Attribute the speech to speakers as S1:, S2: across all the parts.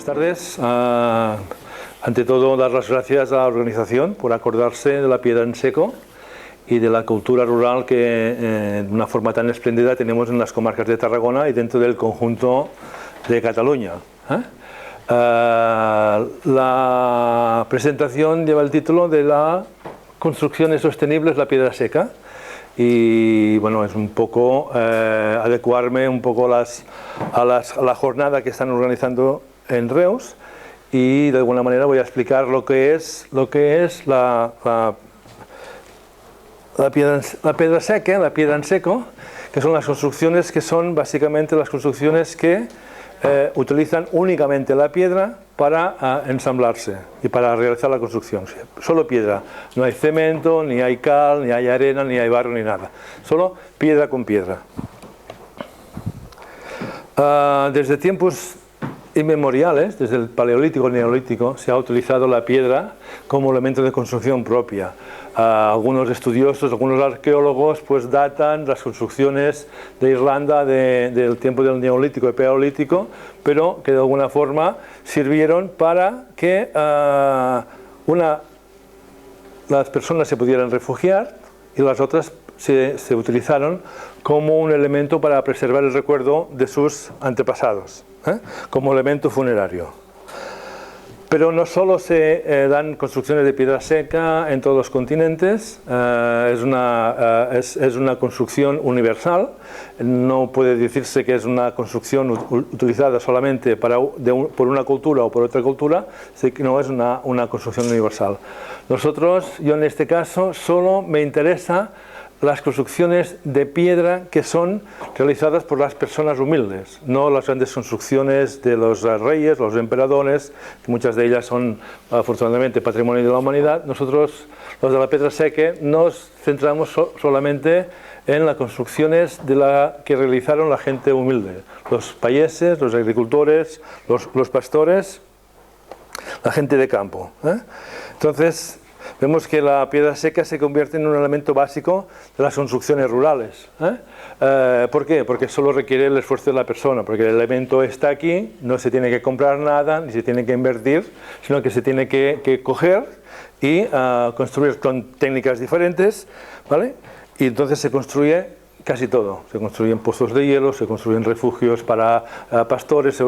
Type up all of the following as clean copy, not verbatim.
S1: Buenas tardes. Ante todo, dar las gracias a la organización por acordarse de la piedra en seco y de la cultura rural que de una forma tan espléndida tenemos en las comarcas de Tarragona y dentro del conjunto de Cataluña. La presentación lleva el título de la construcciones sostenibles, la piedra seca. Y bueno, es un poco adecuarme un poco a la jornada que están organizando en Reus, y de alguna manera voy a explicar lo que es la piedra seca, la piedra en seco, que son las construcciones que son básicamente las construcciones que utilizan únicamente la piedra para ensamblarse y para realizar la construcción. Solo piedra, no hay cemento, ni hay cal, ni hay arena, ni hay barro, ni nada. Solo piedra con piedra. Desde tiempos inmemoriales, desde el paleolítico al neolítico, se ha utilizado la piedra como elemento de construcción propia. Algunos estudiosos, algunos arqueólogos pues datan las construcciones de Irlanda del tiempo del neolítico y paleolítico, pero que de alguna forma sirvieron para que las personas se pudieran refugiar, y las otras se utilizaron como un elemento para preservar el recuerdo de sus antepasados, como elemento funerario. Pero no solo se dan construcciones de piedra seca en todos los continentes, es una construcción universal. No puede decirse que es una construcción utilizada solamente por una cultura o por otra cultura, sino es una construcción universal. Yo en este caso solo me interesa las construcciones de piedra que son realizadas por las personas humildes, no las grandes construcciones de los reyes, los emperadores, que muchas de ellas son afortunadamente patrimonio de la humanidad. Nosotros, los de la piedra seca, nos centramos solamente en las construcciones que realizaron la gente humilde, los payeses, los agricultores, los pastores, la gente de campo. Entonces, vemos que la piedra seca se convierte en un elemento básico de las construcciones rurales. ¿Por qué? Porque solo requiere el esfuerzo de la persona, porque el elemento está aquí, no se tiene que comprar nada, ni se tiene que invertir, sino que se tiene que coger y construir con técnicas diferentes, ¿vale? Y entonces se construye casi todo. Se construyen pozos de hielo, se construyen refugios para pastores, se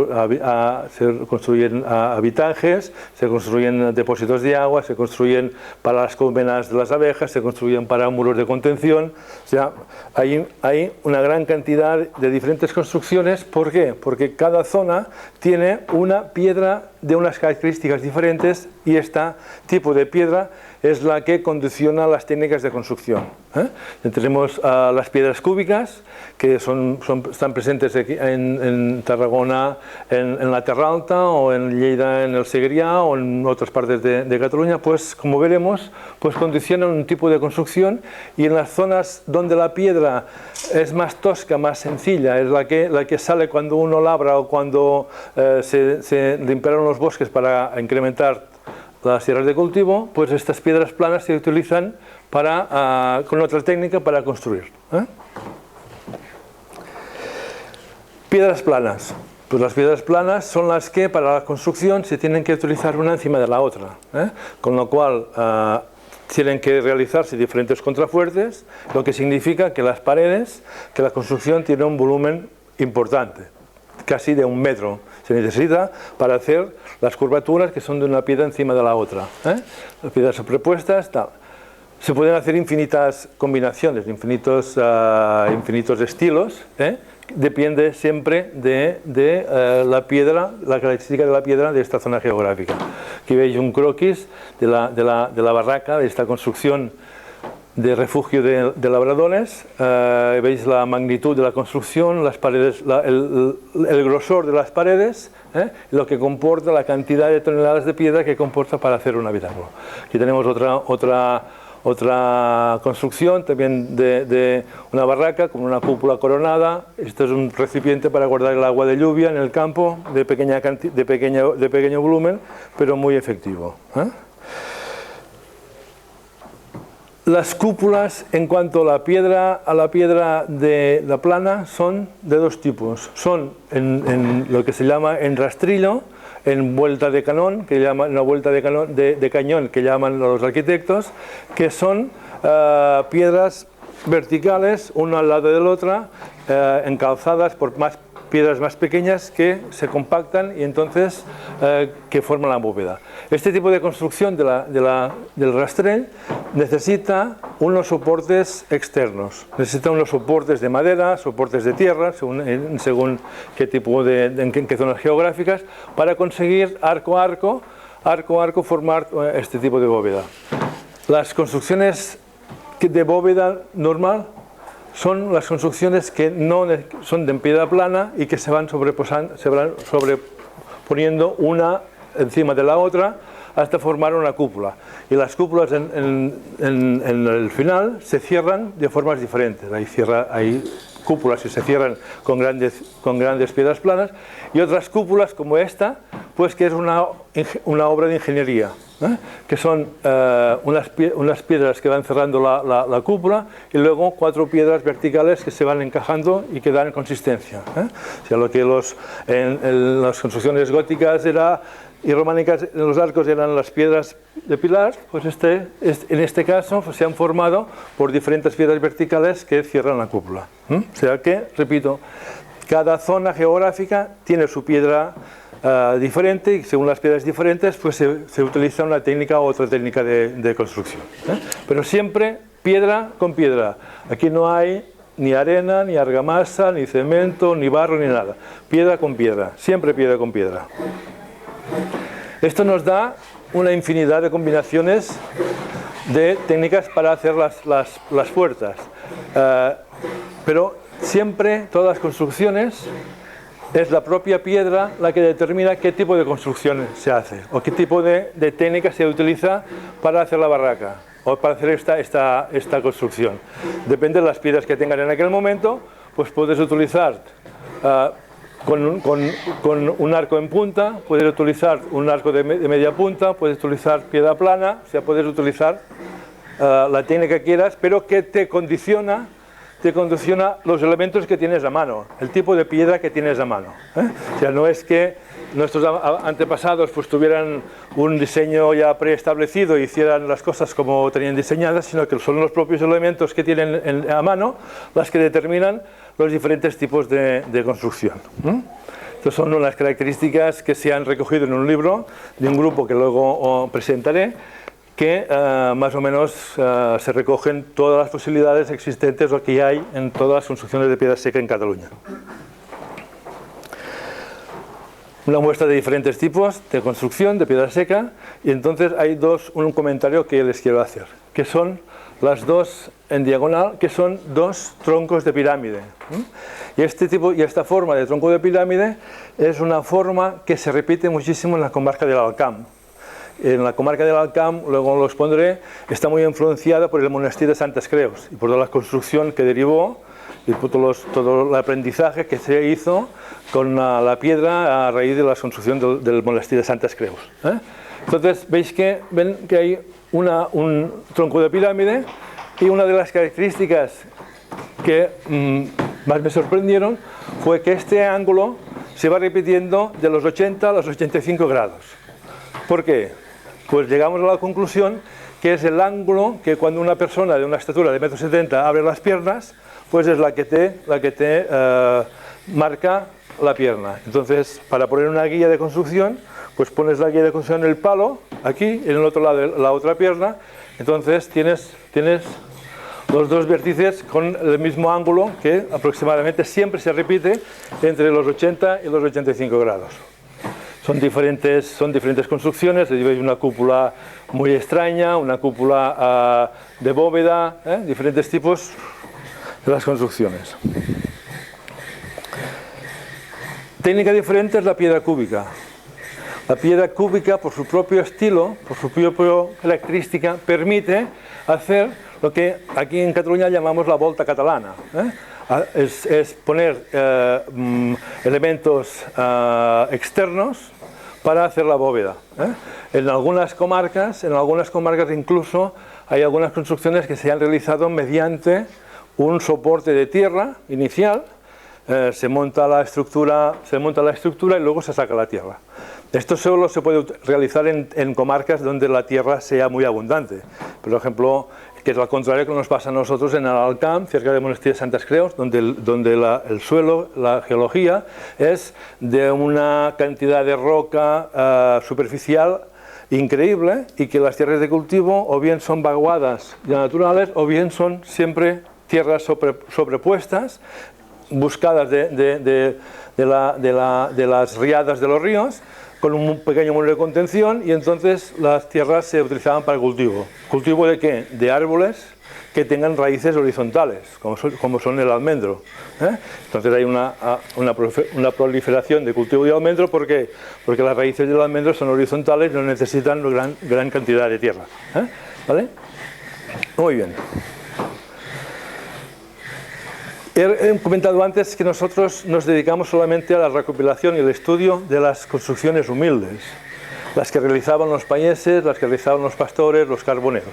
S1: construyen habitajes, se construyen depósitos de agua, se construyen para las colmenas de las abejas, se construyen para muros de contención. O sea, hay una gran cantidad de diferentes construcciones. ¿Por qué? Porque cada zona tiene una piedra de unas características diferentes, y este tipo de piedra es la que condiciona las técnicas de construcción. Tenemos las piedras cúbicas, que están presentes aquí en Tarragona, en la Terra Alta, o en Lleida, en el Segrià, o en otras partes de Cataluña. Pues como veremos, pues condicionan un tipo de construcción, y en las zonas donde la piedra es más tosca, más sencilla, es la que sale cuando uno labra o cuando se limpiaron los bosques para incrementar las tierras de cultivo, pues estas piedras planas se utilizan con otra técnica para construir. Piedras planas. Pues las piedras planas son las que para la construcción se tienen que utilizar una encima de la otra, con lo cual tienen que realizarse diferentes contrafuertes, lo que significa que que la construcción tiene un volumen importante, casi de 1 metro. Se necesita para hacer las curvaturas que son de una piedra encima de la otra. Las piedras sobrepuestas, tal. Se pueden hacer infinitas combinaciones, infinitos estilos. Depende siempre de la piedra, la característica de la piedra de esta zona geográfica. Aquí veis un croquis de la barraca, de esta construcción de refugio de labradores. Veis la magnitud de la construcción, las paredes, el grosor de las paredes, lo que comporta la cantidad de toneladas de piedra que comporta para hacer un habitáculo. Aquí tenemos otra construcción también de una barraca con una cúpula coronada. Esto es un recipiente para guardar el agua de lluvia en el campo, de pequeño volumen, pero muy efectivo. Las cúpulas, en cuanto a la piedra de la plana, son de dos tipos. Son en lo que se llama en rastrillo, en vuelta de cañón, que llaman una vuelta de, de cañón que llaman los arquitectos, que son piedras verticales, una al lado de la otra, encalzadas por piedras más pequeñas que se compactan y entonces que forman la bóveda. Este tipo de construcción del rastrell necesita unos soportes externos, necesita unos soportes de madera, soportes de tierra, según qué tipo en qué zonas geográficas, para conseguir arco a arco formar este tipo de bóveda. Las construcciones de bóveda normal son las construcciones que no son de piedra plana y que se van sobreponiendo una encima de la otra hasta formar una cúpula. Y las cúpulas en el final se cierran de formas diferentes. Hay cúpulas que se cierran con grandes piedras planas y otras cúpulas como esta, pues que es una obra de ingeniería, que son unas piedras que van cerrando la cúpula y luego 4 piedras verticales que se van encajando y que dan consistencia. O sea, lo que en las construcciones góticas y románicas en los arcos eran las piedras de pilar, pues en este caso pues, se han formado por diferentes piedras verticales que cierran la cúpula. O sea que, repito, cada zona geográfica tiene su piedra diferente y según las piedras diferentes pues se utiliza una técnica u otra técnica de construcción. Pero siempre piedra con piedra. Aquí no hay ni arena, ni argamasa, ni cemento, ni barro, ni nada. Piedra con piedra, siempre piedra con piedra. Esto nos da una infinidad de combinaciones de técnicas para hacer las puertas. Pero siempre, todas las construcciones, es la propia piedra la que determina qué tipo de construcción se hace o qué tipo de técnica se utiliza para hacer la barraca o para hacer esta construcción. Depende de las piedras que tengan en aquel momento, pues puedes utilizar con un arco en punta, puedes utilizar un arco de media punta, puedes utilizar piedra plana, o sea, puedes utilizar la técnica que quieras, pero que te condiciona los elementos que tienes a mano, el tipo de piedra que tienes a mano. O sea, no es que nuestros antepasados pues tuvieran un diseño ya preestablecido e hicieran las cosas como tenían diseñadas, sino que son los propios elementos que tienen a mano las que determinan los diferentes tipos de construcción. Estas son unas características que se han recogido en un libro de un grupo que luego presentaré, que más o menos se recogen todas las posibilidades existentes o que hay en todas las construcciones de piedra seca en Cataluña. Una muestra de diferentes tipos de construcción de piedra seca y entonces hay un comentario que les quiero hacer, que son las dos en diagonal, que son 2 troncos de pirámide. Y esta forma de tronco de pirámide es una forma que se repite muchísimo en la comarca del Alcam. En la comarca del Alcam, luego los pondré, está muy influenciada por el monasterio de Santes Creus y por toda la construcción que derivó y por todo el aprendizaje que se hizo con la piedra a raíz de la construcción del monasterio de Santes Creus. Entonces ven que hay un tronco de pirámide y una de las características que más me sorprendieron fue que este ángulo se va repitiendo de los 80 a los 85 grados. ¿Por qué? Pues llegamos a la conclusión que es el ángulo que cuando una persona de una estatura de 1,70 m abre las piernas, pues es la que te marca la pierna. Entonces, para poner una guía de construcción, pues pones la guía de construcción en el palo, aquí, y en el otro lado la otra pierna, entonces tienes los 2 vértices con el mismo ángulo que aproximadamente siempre se repite entre los 80 y los 85 grados. Son diferentes construcciones, hay una cúpula muy extraña, una cúpula de bóveda, diferentes tipos de las construcciones. Técnica diferente es la piedra cúbica. La piedra cúbica, por su propio estilo, por su propia característica, permite hacer lo que aquí en Cataluña llamamos la volta catalana. Es poner elementos externos para hacer la bóveda. En algunas comarcas incluso hay algunas construcciones que se han realizado mediante un soporte de tierra inicial se monta la estructura y luego se saca la tierra. Esto solo se puede realizar en comarcas donde la tierra sea muy abundante. Por ejemplo, que es al contrario que nos pasa a nosotros en Alt-Camp, cerca de Monestir de Santes Creus, donde el suelo, la geología, es de una cantidad de roca superficial increíble, y que las tierras de cultivo o bien son vaguadas ya naturales o bien son siempre tierras sobrepuestas, buscadas de las riadas de los ríos, con un pequeño muro de contención, y entonces las tierras se utilizaban para el cultivo. ¿Cultivo de qué? De árboles que tengan raíces horizontales, como son el almendro. Entonces hay una proliferación de cultivo de almendro. ¿Por qué? Porque las raíces del almendro son horizontales y no necesitan gran cantidad de tierra. ¿Vale? Muy bien. He comentado antes que nosotros nos dedicamos solamente a la recopilación y el estudio de las construcciones humildes, las que realizaban los payeses, las que realizaban los pastores, los carboneros.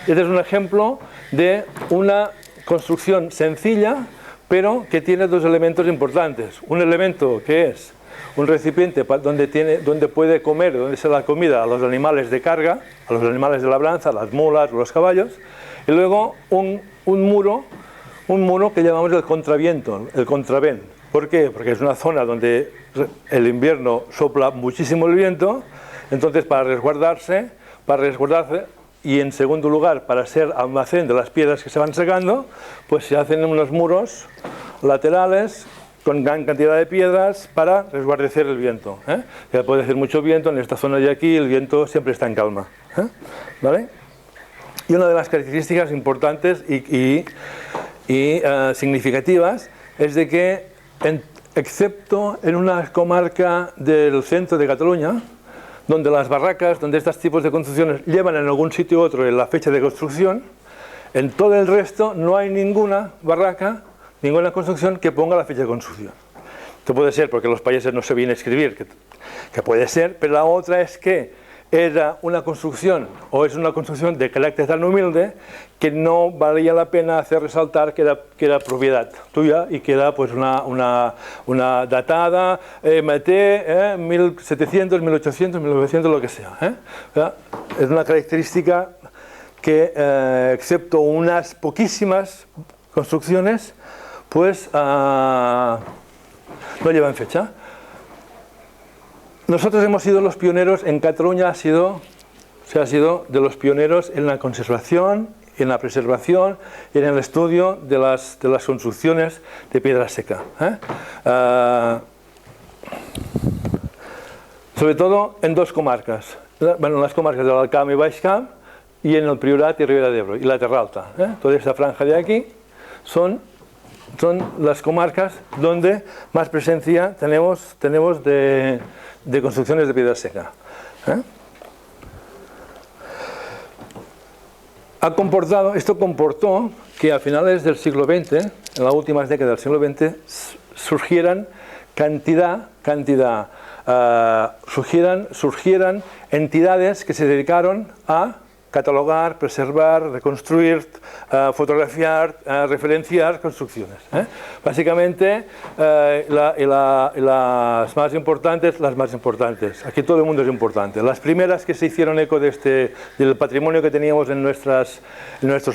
S1: Este es un ejemplo de una construcción sencilla, pero que tiene dos elementos importantes. Un elemento que es un recipiente donde puede comer, donde se da comida a los animales de carga, a los animales de labranza, las mulas, los caballos, y luego un muro que llamamos el contraviento, el contravent. ¿Por qué? Porque es una zona donde el invierno sopla muchísimo el viento, entonces para resguardarse, y en segundo lugar para ser almacén de las piedras que se van secando, pues se hacen unos muros laterales con gran cantidad de piedras para resguardecer el viento. Ya puede hacer mucho viento, en esta zona de aquí el viento siempre está en calma. ¿Vale? Y una de las características importantes y significativas es de que, excepto en una comarca del centro de Cataluña, donde las barracas, donde estos tipos de construcciones llevan en algún sitio u otro en la fecha de construcción, en todo el resto no hay ninguna barraca, ninguna construcción que ponga la fecha de construcción. Esto puede ser porque los países no sabían escribir, que puede ser, pero la otra es que era una construcción, o es una construcción de carácter tan humilde que no valía la pena hacer resaltar que era propiedad tuya y que era pues una datada, MT, 1700, 1800, 1900, lo que sea. Es una característica que, excepto unas poquísimas construcciones, pues no llevan fecha. Nosotros hemos sido los pioneros, en Cataluña se ha sido de los pioneros en la conservación, en la preservación y en el estudio de las construcciones de piedra seca. Sobre todo en dos comarcas, bueno, las comarcas del Alt Camp y Baix Camp, y en el Priorat y Ribera d'Ebre, y la Terra Alta. Toda esta franja de aquí son las comarcas donde más presencia tenemos de construcciones de piedra seca. Esto comportó que a finales del siglo XX, en las últimas décadas del siglo XX, surgieran surgieran entidades que se dedicaron a catalogar, preservar, reconstruir, fotografiar, referenciar construcciones. Básicamente, las más importantes, aquí todo el mundo es importante. Las primeras que se hicieron eco del patrimonio que teníamos en nuestros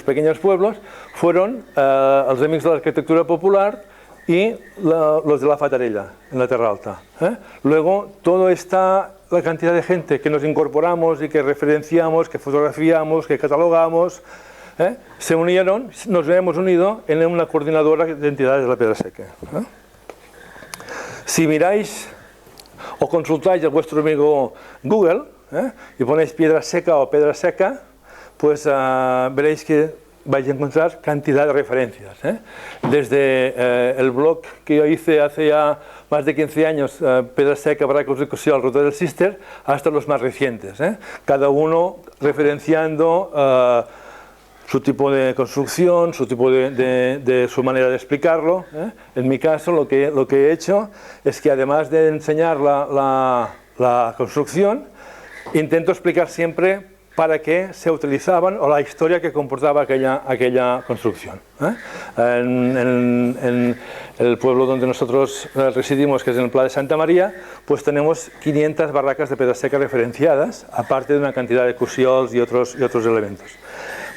S1: pequeños pueblos fueron els Amics de la Arquitectura Popular y los de la Fatarella, en la Terra Alta. Luego, la cantidad de gente que nos incorporamos y que referenciamos, que fotografiamos, que catalogamos, nos hemos unido en una coordinadora de entidades de la piedra seca. Si miráis o consultáis a vuestro amigo Google y ponéis piedra seca o pedra seca, pues veréis que vais a encontrar cantidad de referencias. Desde el blog que yo hice hace ya más de 15 años, Pedra Seca para Construcció, Ruta del Cister, hasta los más recientes. Cada uno referenciando su tipo de construcción, su manera de explicarlo. En mi caso, lo que he hecho es que, además de enseñar la construcción, intento explicar siempre para qué se utilizaban o la historia que comportaba aquella construcción. En el pueblo donde nosotros residimos, que es en el Pla de Santa María, pues tenemos 500 barracas de pedra seca referenciadas, aparte de una cantidad de cusiols y otros elementos.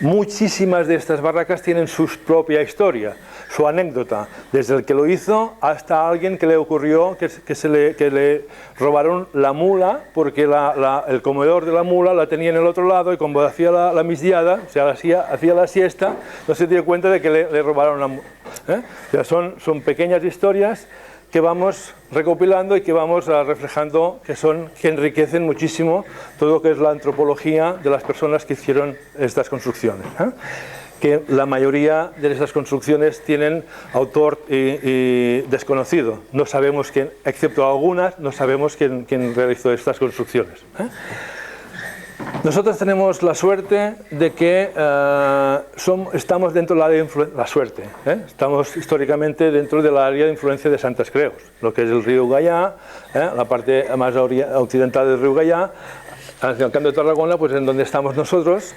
S1: Muchísimas de estas barracas tienen su propia historia, su anécdota, desde el que lo hizo hasta alguien que le ocurrió que le robaron la mula, porque el comedor de la mula la tenía en el otro lado, y cuando hacía la misdiada, o sea, hacía la siesta, no se dio cuenta de que le robaron la mula. O sea, son pequeñas historias que vamos recopilando y que vamos reflejando, que enriquecen muchísimo todo lo que es la antropología de las personas que hicieron estas construcciones. Que la mayoría de estas construcciones tienen autor y desconocido. No sabemos quién, excepto algunas, no sabemos quién realizó estas construcciones. Nosotros tenemos la suerte de que estamos dentro del área de influencia, estamos históricamente dentro del área de influencia de Santes Creus, lo que es el río Gaià, la parte más occidental del río Gaià, hacia el Camp de Tarragona, pues en donde estamos nosotros,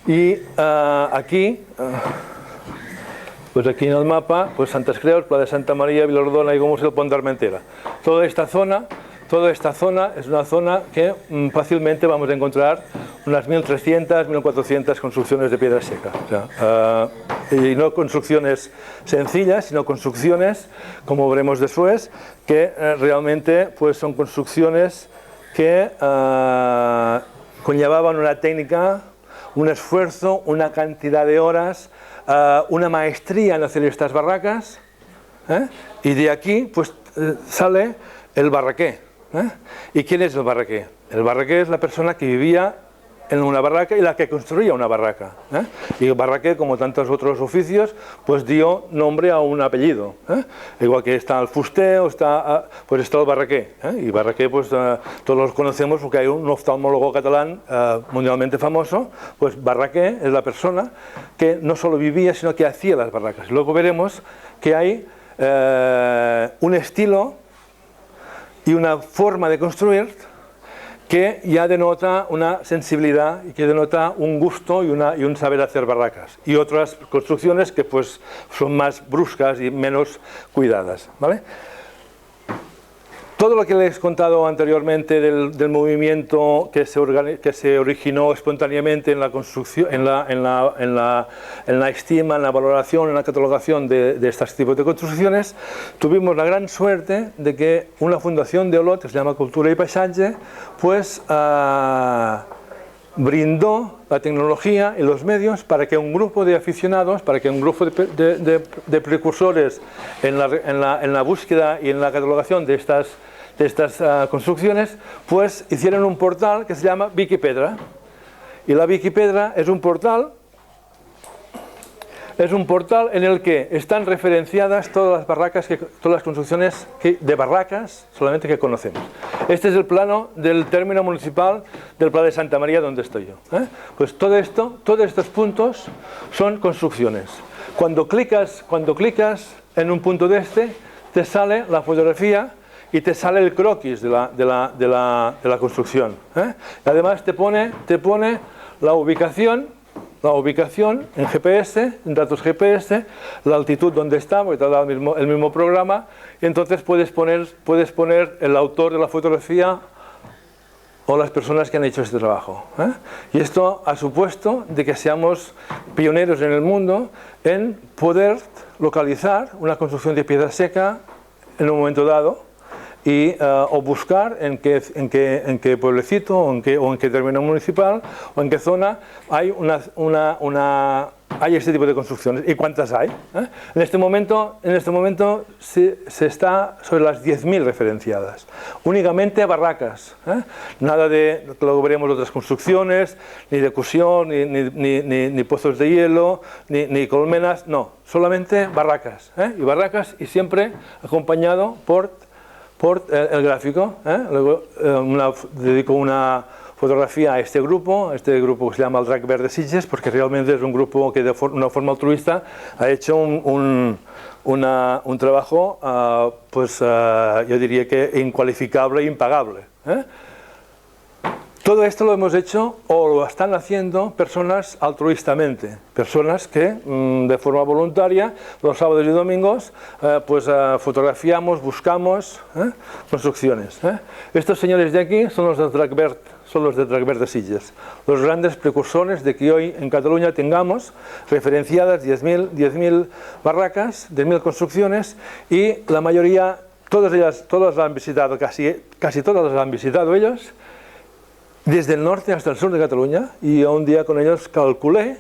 S1: y aquí, pues aquí en el mapa, pues Santes Creus, Pla de Santa María, Vilardona y Gomós, el Pont d'Armentera. Toda esta zona es una zona que fácilmente vamos a encontrar unas 1.300, 1.400 construcciones de piedra seca. O sea, y no construcciones sencillas, sino construcciones, como veremos después, que realmente pues, son construcciones que conllevaban una técnica, un esfuerzo, una cantidad de horas, una maestría en hacer estas barracas, y de aquí pues, sale el barraquer. ¿Y quién es el barraquer? El barraquer es la persona que vivía en una barraca y la que construía una barraca. Y el barraquer, como tantos otros oficios, pues dio nombre a un apellido. Igual que está el fuster, pues está el barraquer. Y barraquer, pues todos los conocemos porque hay un oftalmólogo catalán mundialmente famoso. Pues barraquer es la persona que no solo vivía, sino que hacía las barracas. Luego veremos que hay un estilo y una forma de construir que ya denota una sensibilidad y que denota un gusto y un saber hacer barracas. Y otras construcciones que pues son más bruscas y menos cuidadas, ¿vale? Todo lo que les he contado anteriormente del movimiento que se originó espontáneamente en la construcción, en la estima, en la valoración, en la catalogación de estos tipos de construcciones, tuvimos la gran suerte de que una fundación de Olot, que se llama Cultura y Paisaje, pues brindó la tecnología y los medios para que un grupo de aficionados, para que un grupo de precursores en la búsqueda y en la catalogación de estas construcciones, pues hicieron un portal que se llama Viquipedra. Y la Viquipedra es un portal en el que están referenciadas todas las barracas, todas las construcciones de barracas solamente que conocemos. Este es el plano del término municipal del Pla de Santa María, donde estoy yo. Pues todos estos puntos son construcciones. Cuando clicas en un punto de te sale la fotografía y te sale el croquis de la construcción. Además te pone la ubicación en GPS, en datos GPS, la altitud donde está, porque te da el mismo programa, y entonces puedes poner el autor de la fotografía o las personas que han hecho este trabajo. Y esto ha supuesto de que seamos pioneros en el mundo en poder localizar una construcción de piedra seca en un momento dado, o buscar en qué pueblecito o en qué término municipal o en qué zona hay hay este tipo de construcciones y cuántas hay. En este momento se está sobre las 10.000 referenciadas, únicamente barracas, nada de, luego veremos otras construcciones, ni de cusión, ni pozos de hielo, ni colmenas, no, solamente barracas, y barracas, y siempre acompañado por el gráfico. Luego dedico una fotografía a este grupo que se llama el Drac Verd de Sitges, porque realmente es un grupo que de una forma altruista ha hecho un trabajo, yo diría que incualificable e impagable. Todo esto lo hemos hecho o lo están haciendo personas altruistamente, personas que de forma voluntaria los sábados y domingos fotografiamos, buscamos construcciones. Estos señores de aquí son los de Dragbert de Sitges, los grandes precursores de que hoy en Cataluña tengamos referenciadas 10.000 barracas, 10.000 construcciones, y la mayoría, todas las han visitado, casi todas las han visitado ellos, desde el norte hasta el sur de Cataluña. Y un día con ellos calculé,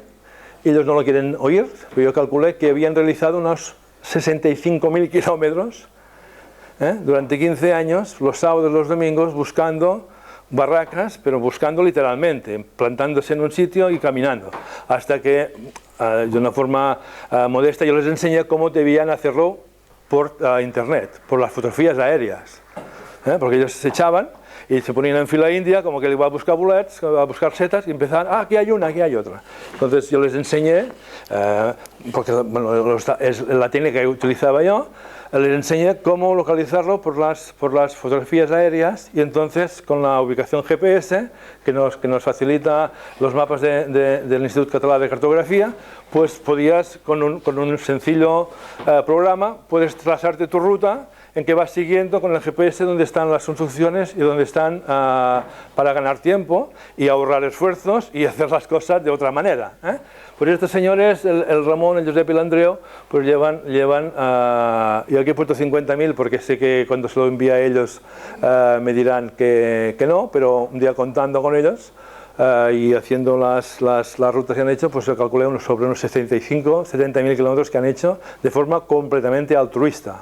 S1: ellos no lo quieren oír, pero yo calculé que habían realizado unos 65.000 kilómetros durante 15 años, los sábados y los domingos, buscando barracas, pero buscando literalmente, plantándose en un sitio y caminando, hasta que de una forma modesta yo les enseñé cómo debían hacerlo por internet, por las fotografías aéreas, porque ellos se echaban y se ponían en fila india, como que iba a buscar bullets, iba a buscar setas, y empezaban, aquí hay una, aquí hay otra. Entonces yo les enseñé, porque bueno, es la técnica que utilizaba yo, les enseñé cómo localizarlo por las fotografías aéreas, y entonces con la ubicación GPS que nos facilita los mapas del Institut Català de Cartografía, pues podías, con un sencillo programa, puedes trazarte tu ruta en que vas siguiendo con el GPS dónde están las construcciones y dónde están para ganar tiempo y ahorrar esfuerzos y hacer las cosas de otra manera. Pues estos señores, el Ramón, el Josep y el Andreu, pues llevan yo aquí he puesto 50.000 porque sé que cuando se lo envíe a ellos me dirán que no, pero un día contando con ellos y haciendo las rutas que han hecho, pues yo calculé sobre unos 70.000 kilómetros que han hecho de forma completamente altruista.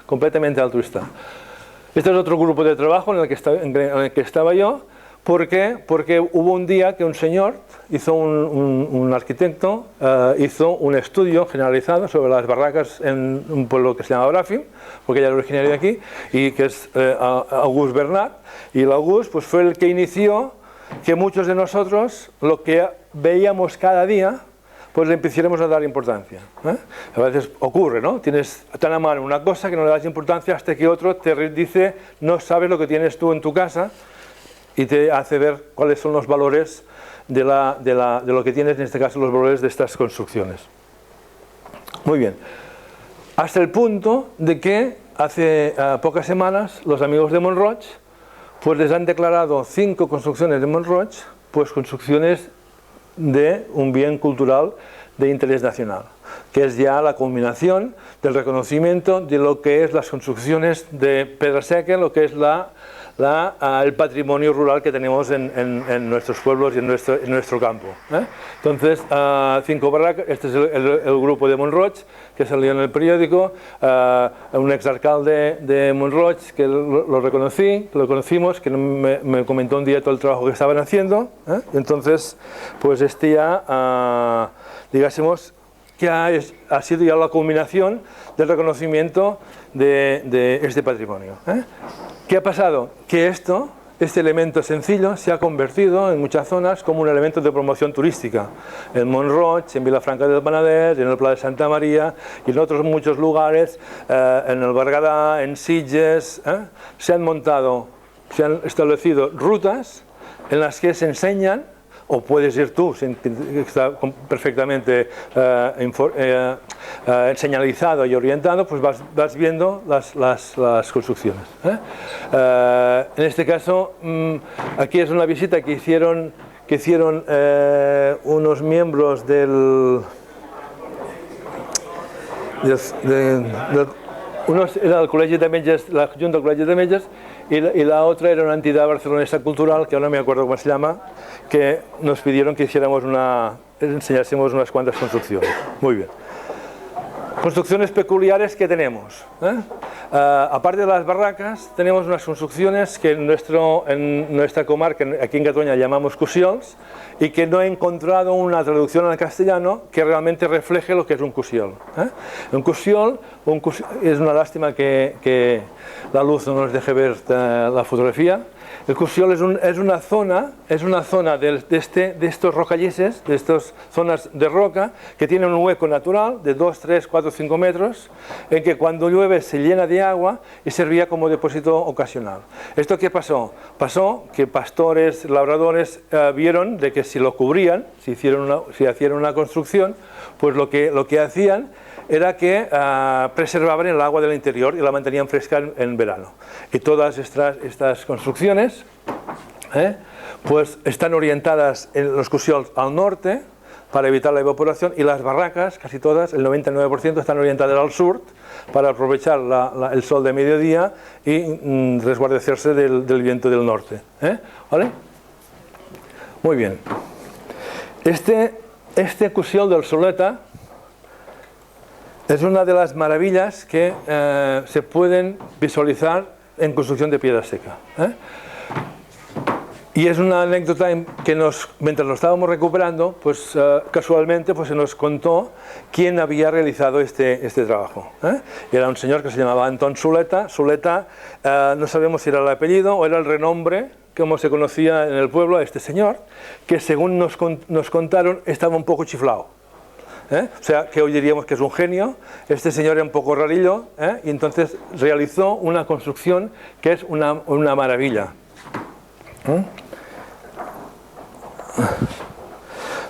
S1: Completamente altruista. Este es otro grupo de trabajo en el que estaba yo. ¿Por qué? Porque hubo un día que un señor, un arquitecto, hizo un estudio generalizado sobre las barracas en un pueblo que se llama Bràfim, porque ella era originaria de aquí, y que es August Bernat, y el August pues, fue el que inició que muchos de nosotros, lo que veíamos cada día, pues le empezaremos a dar importancia. A veces ocurre, ¿no? Tienes tan a mano una cosa que no le das importancia hasta que otro te dice, no sabes lo que tienes tú en tu casa, y te hace ver cuáles son los valores de lo que tienes, en este caso los valores de estas construcciones. Muy bien. Hasta el punto de que hace pocas semanas los amigos de Mont-Roig pues les han declarado 5 construcciones de Mont-Roig pues construcciones de un bien cultural de interés nacional, que es ya la culminación del reconocimiento de lo que es las construcciones de Pedra Seca, lo que es el patrimonio rural que tenemos en nuestros pueblos y en nuestro campo. Entonces, 5 barracas, este es el grupo de Mont-Roig, que salió en el periódico, un exalcalde de Mont-Roig que lo conocimos, que me comentó un día todo el trabajo que estaban haciendo, entonces, pues este ya, digásemos, que ha sido ya la culminación del reconocimiento de este patrimonio. ¿Qué ha pasado? Que este elemento sencillo se ha convertido en muchas zonas como un elemento de promoción turística. En Mont-Roig, en Vilafranca del Penedès, en el Pla de Santa María y en otros muchos lugares, en el Berguedà, en Sitges, se han establecido rutas en las que se enseñan, o puedes ir tú, está perfectamente señalizado y orientado, pues vas viendo las construcciones. En este caso, aquí es una visita que hicieron unos miembros uno era el Col·legi de Metges, la Junta del Col·legi de Metges, y la otra era una entidad barcelonesa cultural, que ahora no me acuerdo cómo se llama, que nos pidieron que enseñásemos unas cuantas construcciones. Muy bien. Construcciones peculiares que tenemos. Aparte de las barracas, tenemos unas construcciones que en nuestra comarca, aquí en Cataluña, llamamos cusiols, y que no he encontrado una traducción al castellano que realmente refleje lo que es un cusiol. Un cusiol es una lástima que la luz no nos deje ver la fotografía. El Cusiol es una zona de estos rocalleses, de estas zonas de roca, que tienen un hueco natural de 2, 3, 4, 5 metros, en que cuando llueve se llena de agua y servía como depósito ocasional. ¿Esto qué pasó? Pasó que pastores, labradores vieron de que si lo cubrían, si hacían una construcción, pues lo que hacían era que preservaban el agua del interior y la mantenían fresca en verano. Y todas estas construcciones pues están orientadas en los Cusiols al norte para evitar la evaporación, y las barracas, casi todas, el 99%, están orientadas al sur para aprovechar el sol de mediodía y resguardecerse del viento del norte. ¿Vale? Muy bien. Este Cusiol del Soleta es una de las maravillas que se pueden visualizar en construcción de piedra seca. Y es una anécdota que mientras lo estábamos recuperando, pues casualmente pues, se nos contó quién había realizado este trabajo. Era un señor que se llamaba Antón Soleta. Soleta, no sabemos si era el apellido o era el renombre, como se conocía en el pueblo a este señor, que según nos contaron estaba un poco chiflado. O sea, que hoy diríamos que es un genio. Este señor era un poco rarillo, y entonces realizó una construcción que es una maravilla.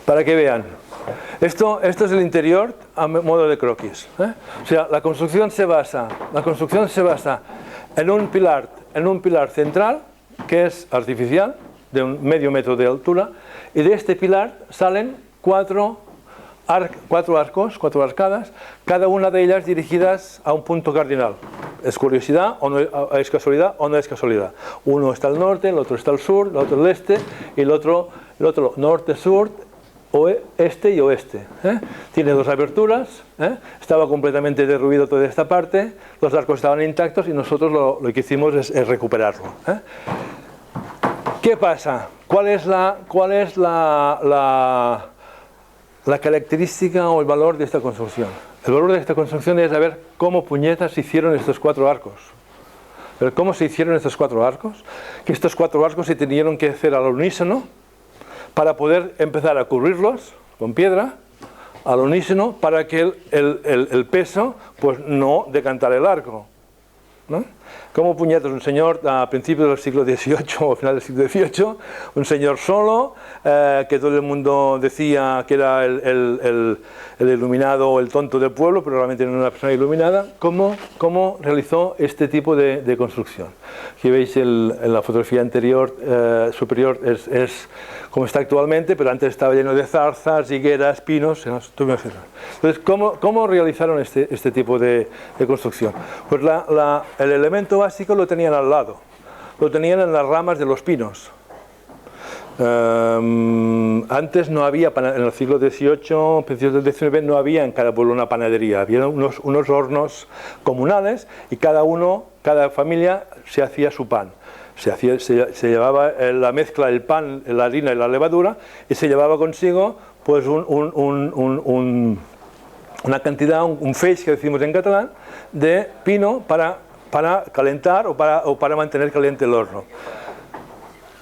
S1: Para que vean, esto es el interior a modo de croquis. O sea, la construcción se basa en un pilar central que es artificial, de un medio metro de altura, y de este pilar salen cuatro arcadas, cada una de ellas dirigidas a un punto cardinal. ¿Es curiosidad o no es casualidad o no es casualidad? Uno está al norte, el otro está al sur, el otro al este, y el otro norte, sur, este y oeste. Tiene dos aberturas, estaba completamente derruido toda esta parte, los arcos estaban intactos y nosotros lo que hicimos es recuperarlo. ¿Qué pasa? ¿Cuál es la característica o el valor de esta construcción? El valor de esta construcción es saber cómo puñetas se hicieron estos cuatro arcos. Pero ¿cómo se hicieron estos cuatro arcos? Que estos cuatro arcos se tenían que hacer al unísono para poder empezar a cubrirlos con piedra al unísono para que el peso pues no decantara el arco, ¿no? Como puñetas, un señor a principios del siglo XVIII o final del siglo XVIII, un señor solo, que todo el mundo decía que era el iluminado o el tonto del pueblo, pero realmente era una persona iluminada. ¿Cómo realizó este tipo de construcción? Aquí veis en la fotografía anterior, superior, es como está actualmente, pero antes estaba lleno de zarzas, higueras, pinos. Entonces, ¿cómo realizaron este tipo de construcción? Pues el elemento básico lo tenían al lado, lo tenían en las ramas de los pinos. Antes no había, en el siglo XVIII, principios del XIX, no había en cada pueblo una panadería, había unos hornos comunales y cada familia se hacía su pan. Se llevaba la mezcla, el pan, la harina y la levadura, y se llevaba consigo pues una cantidad, un feix, que decimos en catalán, de pino para calentar o para mantener caliente el horno.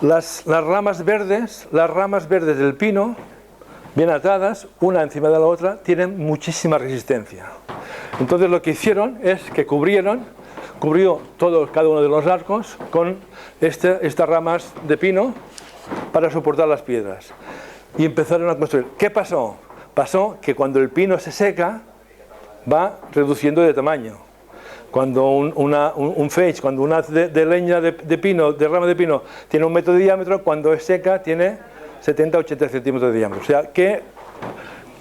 S1: Las ramas verdes del pino, bien atadas, una encima de la otra, tienen muchísima resistencia. Entonces lo que hicieron es que cubrió cada uno de los arcos con estas ramas de pino para soportar las piedras. Y empezaron a construir. ¿Qué pasó? Pasó que cuando el pino se seca, va reduciendo de tamaño. Cuando un feix, cuando un haz de leña de pino, de rama de pino, tiene 1 metro de diámetro, cuando es seca tiene 70-80 centímetros de diámetro. O sea que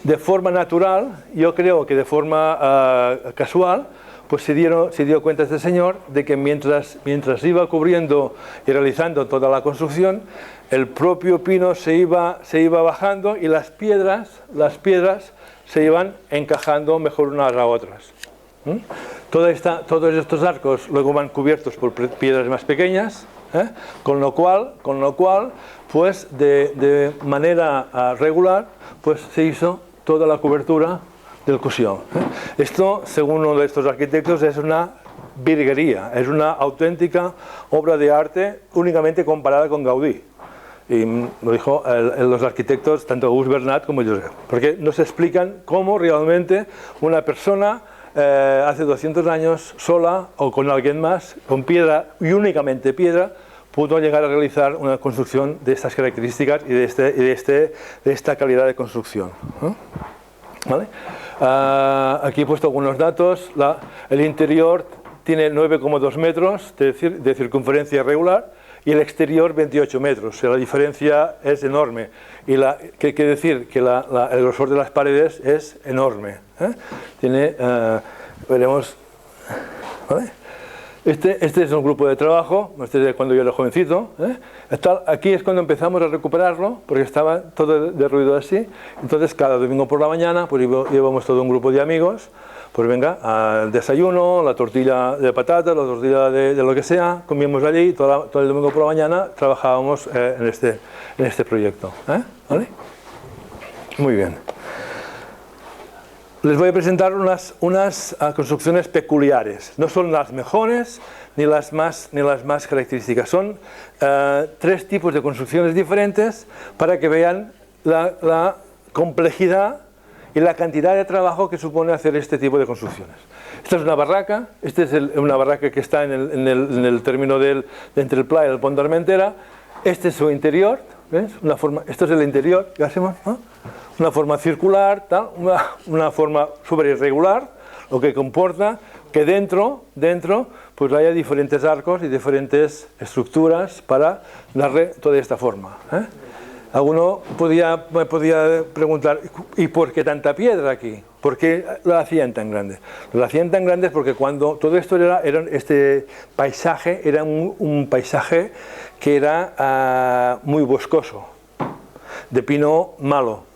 S1: de forma natural, yo creo que de forma casual, pues se dio cuenta este señor de que mientras iba cubriendo y realizando toda la construcción, el propio pino se iba bajando y las piedras se iban encajando mejor unas a otras. Todos estos arcos luego van cubiertos por piedras más pequeñas, con lo cual pues de manera regular pues se hizo toda la cobertura del Cusiol. Esto, según uno de estos arquitectos, es una virguería, es una auténtica obra de arte únicamente comparada con Gaudí. Y lo dijo los arquitectos, tanto Auguste Bernat como Josep, porque nos explican cómo realmente una persona hace 200 años sola o con alguien más, con piedra y únicamente piedra, pudo llegar a realizar una construcción de estas características y de esta calidad de construcción. ¿Vale? Aquí he puesto algunos datos. El interior tiene 9,2 metros de circunferencia regular y el exterior 28 metros. O sea, la diferencia es enorme. Y ¿qué quiere decir? Que el grosor de las paredes es enorme. Veremos. ¿Vale? Este es un grupo de trabajo, este es de cuando yo era jovencito. Aquí es cuando empezamos a recuperarlo, porque estaba todo derruido así. Entonces, cada domingo por la mañana, pues íbamos todo un grupo de amigos, pues venga, al desayuno, la tortilla de patatas, la tortilla de lo que sea, comíamos allí y todo el domingo por la mañana trabajábamos en este proyecto. ¿Vale? Muy bien. Les voy a presentar unas construcciones peculiares. No son las mejores ni las más características. Son 3 tipos de construcciones diferentes para que vean la complejidad y la cantidad de trabajo que supone hacer este tipo de construcciones. Esta es una barraca. Esta es una barraca que está en el término entre el Pla y el Pont d'Armentera. Este es su interior. ¿Ves? Esto es el interior. ¿Qué hacemos? ¿No? Una forma circular, una forma súper irregular, lo que comporta que dentro pues haya diferentes arcos y diferentes estructuras para darle toda esta forma. Alguno me podía preguntar, ¿y por qué tanta piedra aquí? ¿Por qué la hacían tan grande? Lo hacían tan grande porque cuando todo esto este paisaje era un paisaje que era muy boscoso, de pino malo.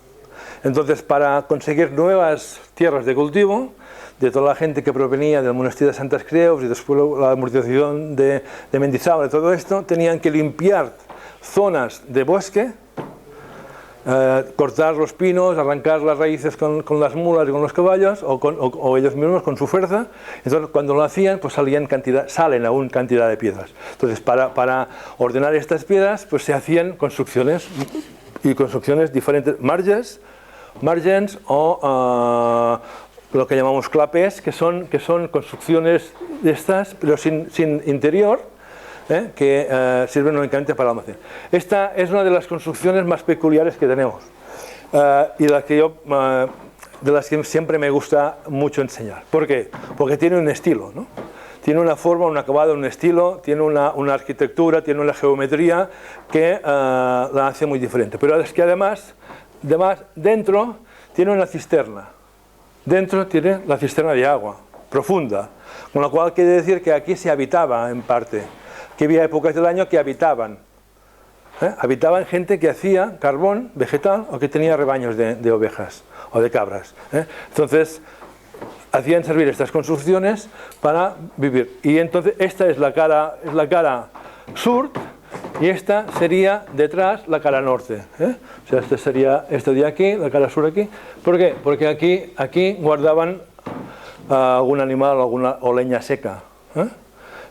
S1: Entonces, para conseguir nuevas tierras de cultivo, de toda la gente que provenía del monasterio de Santas Creus y después la amortización de Mendizábal, de todo esto, tenían que limpiar zonas de bosque, cortar los pinos, arrancar las raíces con las mulas y con los caballos o ellos mismos con su fuerza. Entonces, cuando lo hacían, pues salen aún cantidad de piedras. Entonces, para ordenar estas piedras, pues se hacían construcciones diferentes, margens o lo que llamamos clapés, que son construcciones de estas, pero sin interior, que sirven únicamente para el almacén. Esta es una de las construcciones más peculiares que tenemos y de las que siempre me gusta mucho enseñar. ¿Por qué? Porque tiene un estilo, ¿no? Tiene una forma, un acabado, un estilo, tiene una arquitectura, tiene una geometría que la hace muy diferente. Pero es que además dentro tiene una cisterna. Dentro tiene la cisterna de agua, profunda. Con lo cual quiere decir que aquí se habitaba en parte. Que había épocas del año que habitaban. Habitaban gente que hacía carbón vegetal o que tenía rebaños de ovejas o de cabras. Entonces, hacían servir estas construcciones para vivir. Y entonces esta es la cara sur y esta sería detrás la cara norte. O sea, este sería esto de aquí, la cara sur aquí. ¿Por qué? Porque aquí guardaban algún animal o leña seca.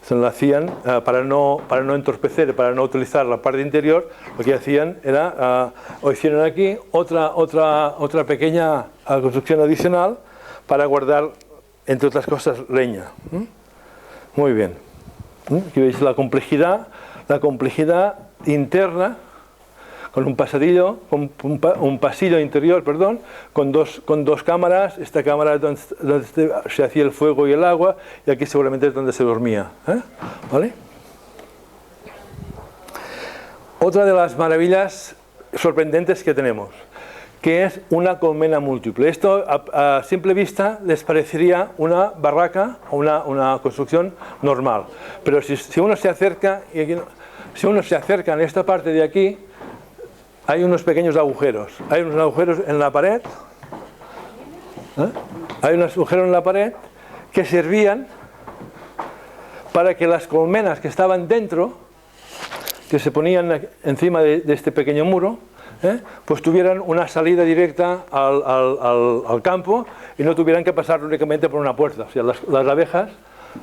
S1: Se lo hacían para no entorpecer, para no utilizar la parte interior. Lo que hacían era, o hicieron aquí otra pequeña construcción adicional para guardar, entre otras cosas, leña. Muy bien. Aquí veis la complejidad interna, con un pasillo interior, perdón, con dos cámaras. Esta cámara es donde se hacía el fuego y el agua, y aquí seguramente es donde se dormía. ¿Vale? Otra de las maravillas sorprendentes que tenemos, que es una colmena múltiple. Esto a simple vista les parecería una barraca o una construcción normal, pero si uno se acerca en esta parte de aquí, hay unos pequeños agujeros. Hay unos agujeros en la pared. Hay unos agujeros en la pared que servían para que las colmenas que estaban dentro, que se ponían encima de este pequeño muro, pues tuvieran una salida directa al campo y no tuvieran que pasar únicamente por una puerta. O sea, las abejas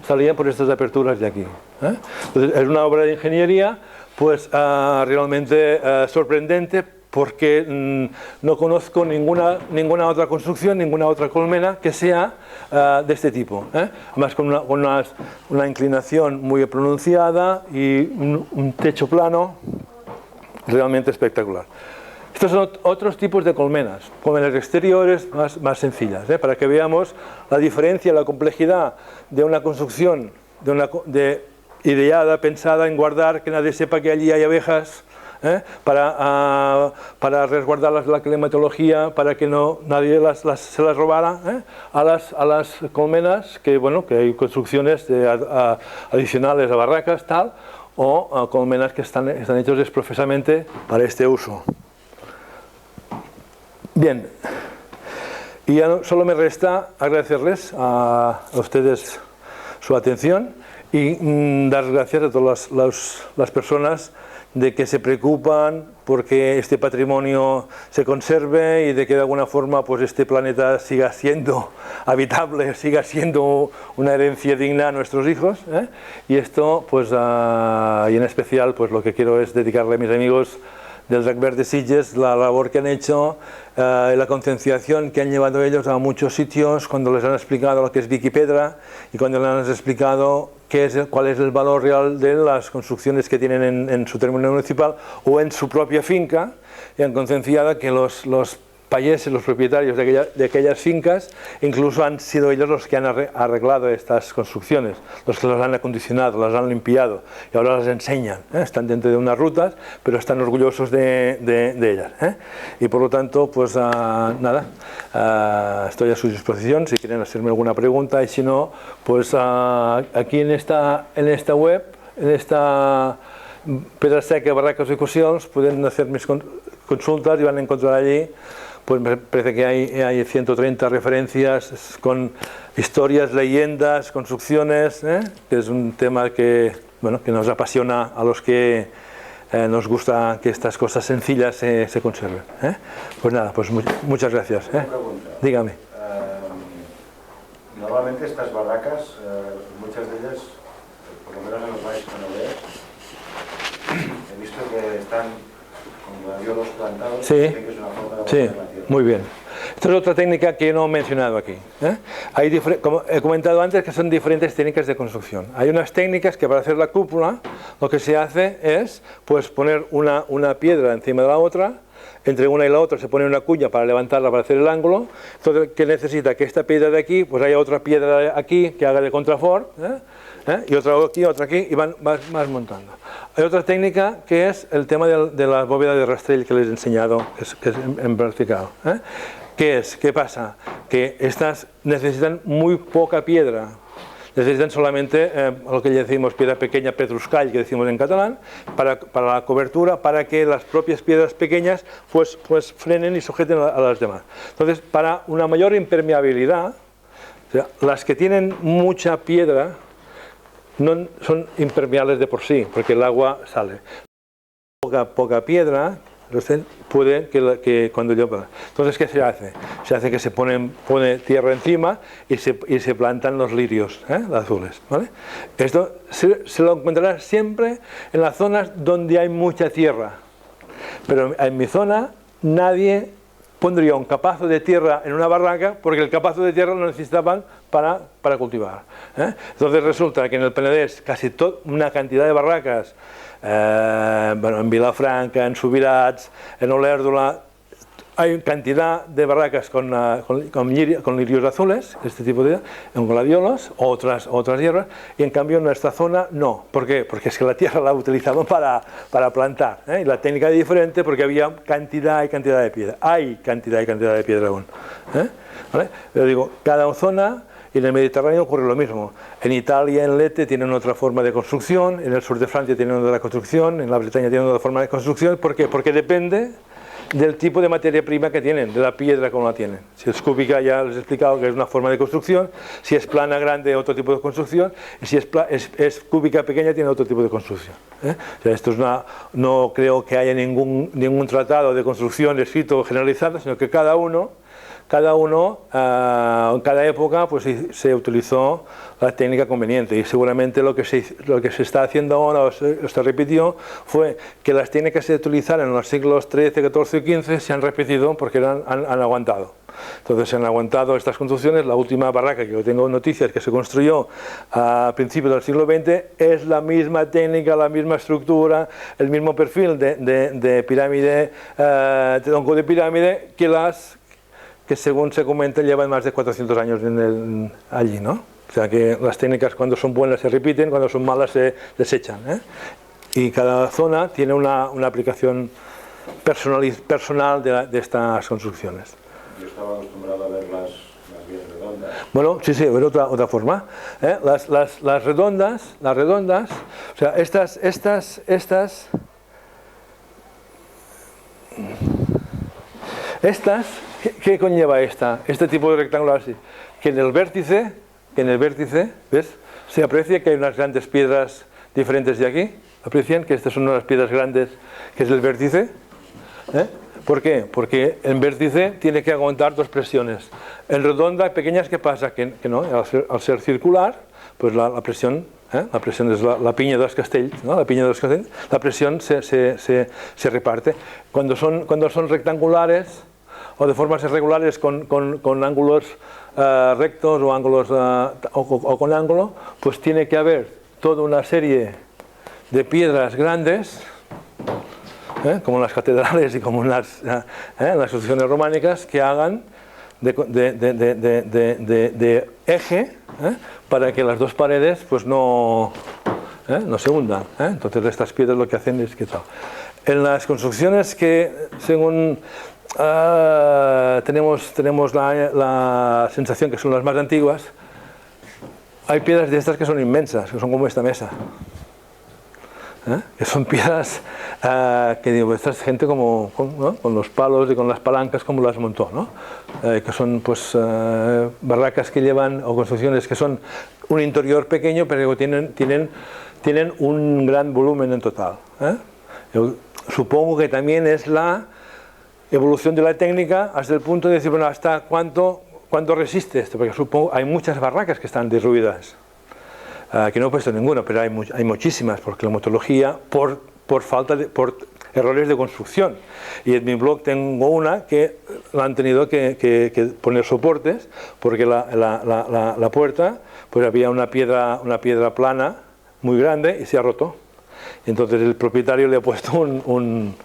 S1: salían por estas aperturas de aquí. Entonces, es una obra de ingeniería pues realmente sorprendente, porque no conozco ninguna otra construcción, ninguna otra colmena que sea de este tipo. Además con una inclinación muy pronunciada y un techo plano realmente espectacular. Estos son otros tipos de colmenas exteriores más sencillas, para que veamos la diferencia, la complejidad de una construcción ideada, pensada en guardar, que nadie sepa que allí hay abejas, para resguardarlas de la climatología, para que nadie se las robara, a las colmenas, que hay construcciones adicionales a barracas, tal, o colmenas que están hechas expresamente para este uso. Bien, y ya solo me resta agradecerles a ustedes su atención y dar gracias a todas las personas de que se preocupan porque este patrimonio se conserve y de que de alguna forma pues este planeta siga siendo habitable, siga siendo una herencia digna a nuestros hijos, y esto pues y en especial pues lo que quiero es dedicarle a mis amigos del RACVER de Sitges, la labor que han hecho, la concienciación que han llevado ellos a muchos sitios cuando les han explicado lo que es Viquipedra y cuando les han explicado cuál es el valor real de las construcciones que tienen en su término municipal o en su propia finca, y han concienciado que los payeses, los propietarios de aquellas fincas, incluso han sido ellos los que han arreglado estas construcciones, los que las han acondicionado, las han limpiado y ahora las enseñan. Están dentro de unas rutas, pero están orgullosos de ellas. Y por lo tanto, pues nada, estoy a su disposición si quieren hacerme alguna pregunta, y si no, pues aquí en esta web, en esta Pedra Seca, Barracas y Coccions, pueden hacer mis consultas y van a encontrar allí. Pues me parece que hay 130 referencias con historias, leyendas, construcciones, que es un tema que nos apasiona a los que nos gusta que estas cosas sencillas se conserven. Pues nada, pues muchas gracias.
S2: Una pregunta.
S1: Dígame.
S2: Normalmente estas barracas, muchas de ellas, por lo menos en los valles que he visto que están con gladiolos plantados.
S1: Sí,
S2: que es una forma de
S1: sí, muy bien. Esta es otra técnica que no he mencionado aquí. Como he comentado antes, que son diferentes técnicas de construcción. Hay unas técnicas que para hacer la cúpula lo que se hace es pues, poner una piedra encima de la otra. Entre una y la otra se pone una cuña para levantarla, para hacer el ángulo. Entonces, ¿qué necesita? Que esta piedra de aquí, pues haya otra piedra aquí que haga de contrafort, y otra aquí, y vas montando. Hay otra técnica que es el tema de la bóveda de rastrell que les he enseñado, que es en vertical. ¿Qué pasa? Que estas necesitan muy poca piedra. Necesitan solamente lo que decimos piedra pequeña, pedruscall, que decimos en catalán, para la cobertura, para que las propias piedras pequeñas pues frenen y sujeten a las demás. Entonces, para una mayor impermeabilidad, o sea, las que tienen mucha piedra no son impermeables de por sí, porque el agua sale. Poca piedra puede que cuando llueva. Entonces, ¿qué se hace? Se hace que se pone tierra encima y se plantan los lirios azules, ¿vale? Esto se lo encontrará siempre en las zonas donde hay mucha tierra, pero en mi zona nadie pondría un capazo de tierra en una barraca porque el capazo de tierra lo necesitaban para cultivar. Entonces resulta que en el Penedès casi una cantidad de barracas, en Vilafranca, en Subirats, en Olèrdola, hay cantidad de barracas con lirios azules, este tipo en gladiolos, otras hierbas, y en cambio en nuestra zona no. ¿Por qué? Porque es que la tierra la utilizaban para plantar, y la técnica es diferente porque había cantidad y cantidad de piedra. Hay cantidad y cantidad de piedra aún. ¿Vale? Pero digo, cada zona. Y en el Mediterráneo ocurre lo mismo. En Italia, en Lete, tienen otra forma de construcción, en el sur de Francia tienen otra construcción, en la Bretaña tienen otra forma de construcción. ¿Por qué? Porque depende del tipo de materia prima que tienen, de la piedra como la tienen. Si es cúbica, ya les he explicado que es una forma de construcción; si es plana, grande, otro tipo de construcción; y si es cúbica, pequeña, tiene otro tipo de construcción. O sea, esto no creo que haya ningún tratado de construcción escrito generalizado, sino que cada uno cada uno, en cada época, pues se utilizó la técnica conveniente, y seguramente lo que se está haciendo ahora, o se repitió, fue que las técnicas que se utilizaron en los siglos XIII, XIV y XV se han repetido porque han aguantado. Entonces se han aguantado estas construcciones. La última barraca que yo tengo noticias que se construyó a principios del siglo XX es la misma técnica, la misma estructura, el mismo perfil de pirámide, de tronco de pirámide, que según se comenta llevan más de 400 años allí, ¿no? O sea que las técnicas cuando son buenas se repiten, cuando son malas se desechan, ¿eh? Y cada zona tiene una aplicación personal de estas construcciones.
S2: Yo estaba acostumbrado a verlas más bien redondas.
S1: Bueno, sí, a ver otra forma. Las redondas, o sea, estas, ¿qué conlleva este tipo de rectángulo así? Que en el vértice, ¿ves? Se aprecia que hay unas grandes piedras diferentes de aquí. ¿Aprecian que estas son unas piedras grandes, que es el vértice? ¿Por qué? Porque en vértice tiene que aguantar dos presiones. En redonda, pequeñas, ¿qué pasa? Que no, al ser circular, pues la presión es la piña de los castells, ¿no? La piña de los castells, la presión se reparte. Cuando son rectangulares o de formas irregulares con ángulos rectos o ángulos o con ángulo, pues tiene que haber toda una serie de piedras grandes, como las catedrales y como las construcciones románicas, que hagan de eje, para que las dos paredes pues no se hundan. Entonces estas piedras lo que hacen es que tal. En las construcciones que según tenemos la sensación que son las más antiguas, hay piedras de estas que son inmensas, que son como esta mesa. Que son piedras que digo, esta gente como con los palos y con las palancas como las montó, ¿no? Que son pues barracas que llevan, o construcciones que son un interior pequeño pero que tienen un gran volumen en total. Yo supongo que también es la evolución de la técnica hasta el punto de decir, bueno, hasta cuánto resiste esto, porque supongo hay muchas barracas que están derruidas. Que no he puesto ninguna, pero hay muchísimas, porque la morfología, por errores de construcción. Y en mi blog tengo una que la han tenido que poner soportes, porque la puerta, pues había una piedra plana muy grande y se ha roto. Entonces el propietario le ha puesto un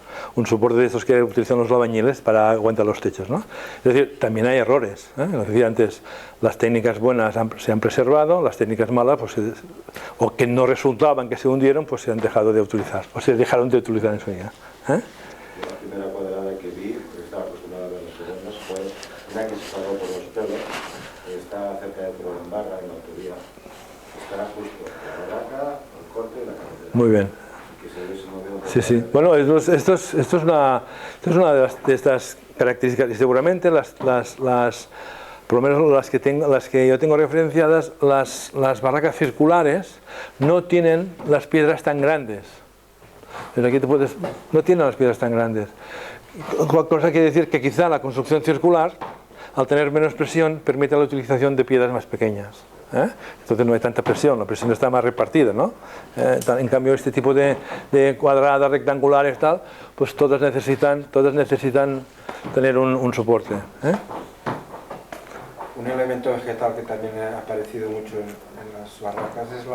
S1: soporte de estos que utilizan los albañiles para aguantar los techos, ¿no? Es decir, también hay errores, Como decía antes, las técnicas buenas se han preservado, las técnicas malas, pues, o que no resultaban, que se hundieron, pues se han dejado de utilizar, o se dejaron de utilizar en su día.
S2: La primera cuadrada que vi, porque estaba acostumbrado a ver las segundas, fue una que se salvó por los pelos, que está cerca de Provenbarra, en la autovía. Estará justo la barraca, el corte y la carretera.
S1: Muy bien. Sí. Bueno, esto es una de estas características, y seguramente por lo menos las que yo tengo referenciadas, las barracas circulares no tienen las piedras tan grandes. Pero aquí no tienen las piedras tan grandes. Cosa quiere decir que quizá la construcción circular, al tener menos presión, permite la utilización de piedras más pequeñas. Entonces no hay tanta presión, la presión está más repartida, ¿no? En cambio este tipo de cuadradas rectangulares tal, pues todas necesitan tener un soporte.
S3: Un elemento vegetal que también ha aparecido mucho en las barracas es